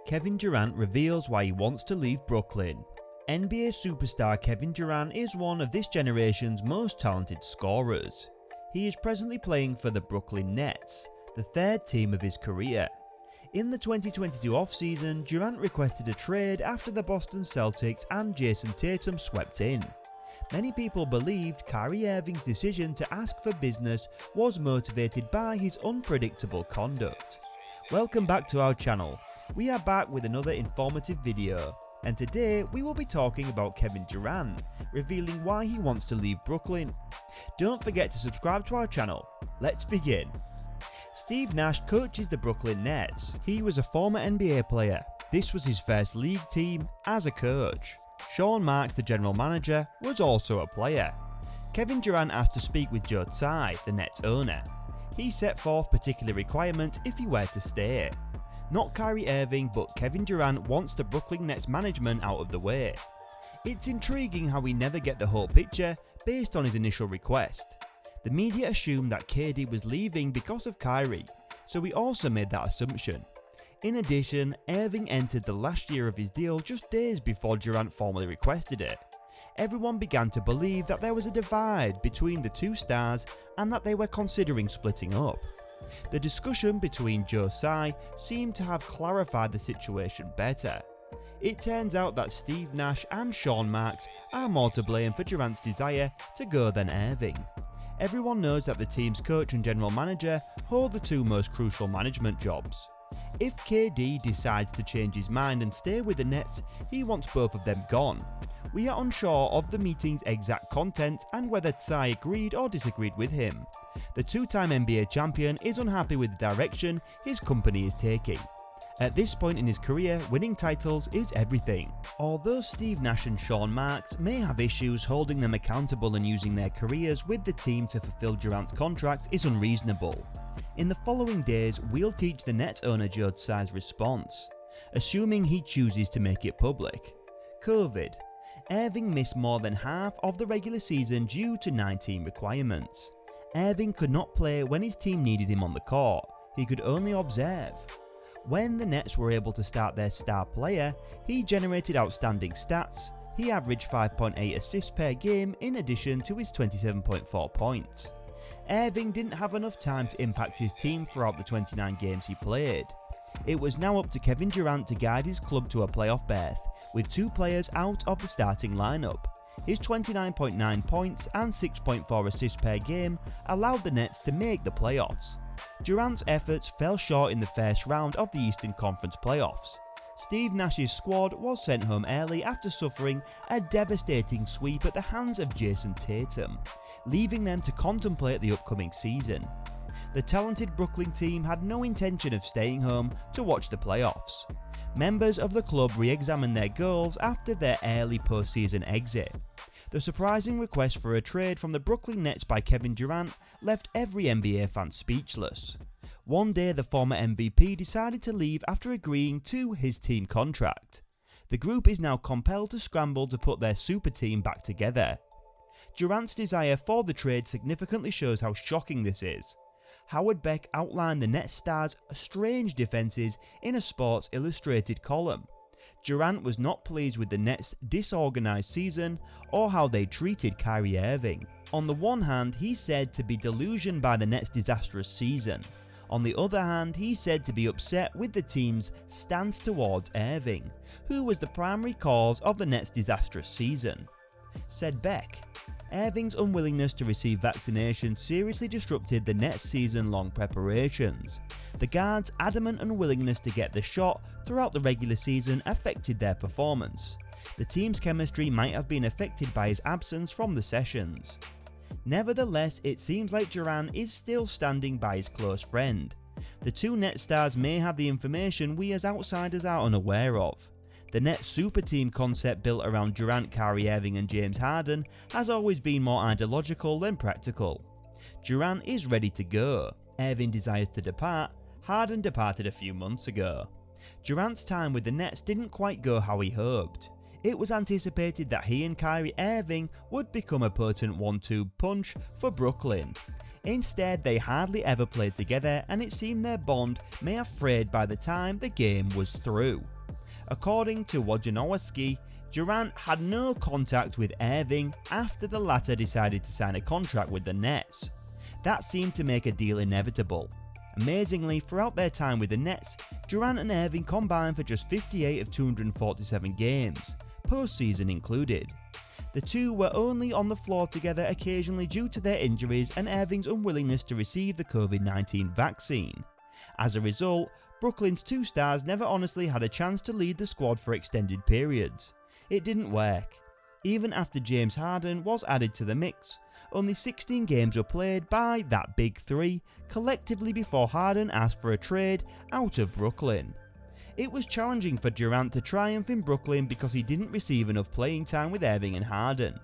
Kevin Durant reveals why he wants to leave Brooklyn. NBA superstar Kevin Durant is one of this generation's most talented scorers. He is presently playing for the Brooklyn Nets, the third team of his career. In the 2022 offseason, Durant requested a trade after the Boston Celtics and Jason Tatum swept in. Many people believed Kyrie Irving's decision to ask for business was motivated by his unpredictable conduct. Welcome back to our channel. We are back with another informative video, and today we will be talking about Kevin Durant, revealing why he wants to leave Brooklyn. Don't forget to subscribe to our channel. Let's begin. Steve Nash coaches the Brooklyn Nets. He was a former NBA player. This was his first league team as a coach. Sean Marks, the general manager, was also a player. Kevin Durant asked to speak with Joe Tsai, the Nets owner. He set forth particular requirements if he were to stay. Not Kyrie Irving, but Kevin Durant wants the Brooklyn Nets management out of the way. It's intriguing how we never get the whole picture based on his initial request. The media assumed that KD was leaving because of Kyrie, so we also made that assumption. In addition, Irving entered the last year of his deal just days before Durant formally requested it. Everyone began to believe that there was a divide between the two stars and that they were considering splitting up. The discussion between Joe Tsai seemed to have clarified the situation better. It turns out that Steve Nash and Sean Marks are more to blame for Durant's desire to go than Irving. Everyone knows that the team's coach and general manager hold the two most crucial management jobs. If KD decides to change his mind and stay with the Nets, he wants both of them gone. We are unsure of the meeting's exact content and whether Tsai agreed or disagreed with him. The two-time NBA champion is unhappy with the direction his company is taking. At this point in his career, winning titles is everything. Although Steve Nash and Sean Marks may have issues, holding them accountable and using their careers with the team to fulfill Durant's contract is unreasonable. In the following days, we'll teach the Nets owner Joe Tsai's response, assuming he chooses to make it public. COVID. Irving missed more than half of the regular season due to 19 requirements. Irving could not play when his team needed him on the court, he could only observe. When the Nets were able to start their star player, he generated outstanding stats. He averaged 5.8 assists per game in addition to his 27.4 points. Irving didn't have enough time to impact his team throughout the 29 games he played. It was now up to Kevin Durant to guide his club to a playoff berth, with two players out of the starting lineup. His 29.9 points and 6.4 assists per game allowed the Nets to make the playoffs. Durant's efforts fell short in the first round of the Eastern Conference playoffs. Steve Nash's squad was sent home early after suffering a devastating sweep at the hands of Jason Tatum, leaving them to contemplate the upcoming season. The talented Brooklyn team had no intention of staying home to watch the playoffs. Members of the club re-examined their goals after their early postseason exit. The surprising request for a trade from the Brooklyn Nets by Kevin Durant left every NBA fan speechless. One day the former MVP decided to leave after agreeing to his team contract. The group is now compelled to scramble to put their super team back together. Durant's desire for the trade significantly shows how shocking this is. Howard Beck outlined the Nets stars' strange defences in a Sports Illustrated column. Durant was not pleased with the Nets' disorganised season or how they treated Kyrie Irving. On the one hand, he's said to be delusioned by the Nets' disastrous season. On the other hand, he's said to be upset with the team's stance towards Irving, who was the primary cause of the Nets' disastrous season. Said Beck, Irving's unwillingness to receive vaccination seriously disrupted the Nets' season-long preparations. The guards' adamant unwillingness to get the shot throughout the regular season affected their performance. The team's chemistry might have been affected by his absence from the sessions. Nevertheless, it seems like Durant is still standing by his close friend. The two Nets stars may have the information we as outsiders are unaware of. The Nets super team concept built around Durant, Kyrie Irving and James Harden has always been more ideological than practical. Durant is ready to go. Irving desires to depart. Harden departed a few months ago. Durant's time with the Nets didn't quite go how he hoped. It was anticipated that he and Kyrie Irving would become a potent 1-2 punch for Brooklyn. Instead, they hardly ever played together and it seemed their bond may have frayed by the time the game was through. According to Wojnarowski, Durant had no contact with Irving after the latter decided to sign a contract with the Nets. That seemed to make a deal inevitable. Amazingly, throughout their time with the Nets, Durant and Irving combined for just 58 of 247 games, postseason included. The two were only on the floor together occasionally due to their injuries and Irving's unwillingness to receive the COVID-19 vaccine. As a result, Brooklyn's two stars never honestly had a chance to lead the squad for extended periods. It didn't work. Even after James Harden was added to the mix, only 16 games were played by that big three, collectively before Harden asked for a trade out of Brooklyn. It was challenging for Durant to triumph in Brooklyn because he didn't receive enough playing time with Irving and Harden.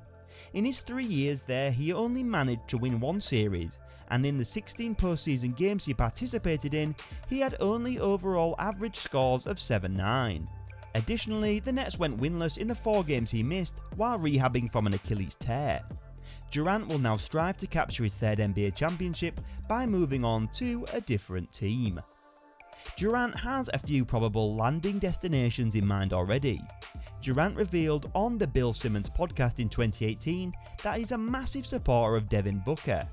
In his 3 years there, he only managed to win one series, and in the 16 postseason games he participated in, he had only overall average scores of 7-9. Additionally, the Nets went winless in the 4 games he missed while rehabbing from an Achilles tear. Durant will now strive to capture his 3rd NBA championship by moving on to a different team. Durant has a few probable landing destinations in mind already. Durant revealed on the Bill Simmons podcast in 2018 that he's a massive supporter of Devin Booker,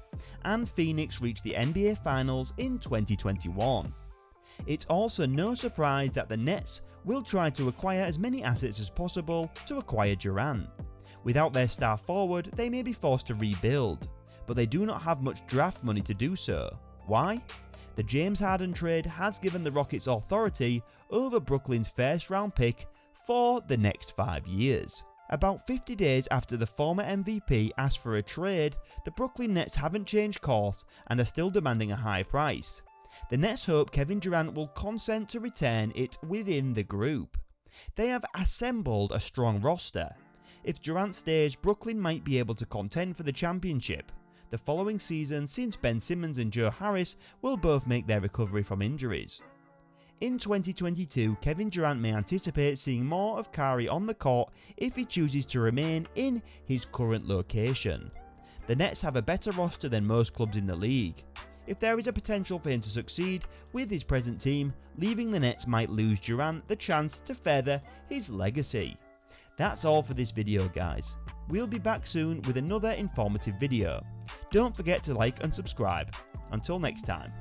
and Phoenix reached the NBA Finals in 2021. It's also no surprise that the Nets will try to acquire as many assets as possible to acquire Durant. Without their star forward, they may be forced to rebuild, but they do not have much draft money to do so. Why? The James Harden trade has given the Rockets authority over Brooklyn's 1st round pick for the next 5 years. About 50 days after the former MVP asked for a trade, the Brooklyn Nets haven't changed course and are still demanding a high price. The Nets hope Kevin Durant will consent to return it within the group. They have assembled a strong roster. If Durant stays, Brooklyn might be able to contend for the championship the following season, since Ben Simmons and Joe Harris will both make their recovery from injuries. In 2022, Kevin Durant may anticipate seeing more of Curry on the court if he chooses to remain in his current location. The Nets have a better roster than most clubs in the league. If there is a potential for him to succeed with his present team, leaving the Nets might lose Durant the chance to further his legacy. That's all for this video, guys. We'll be back soon with another informative video. Don't forget to like and subscribe. Until next time.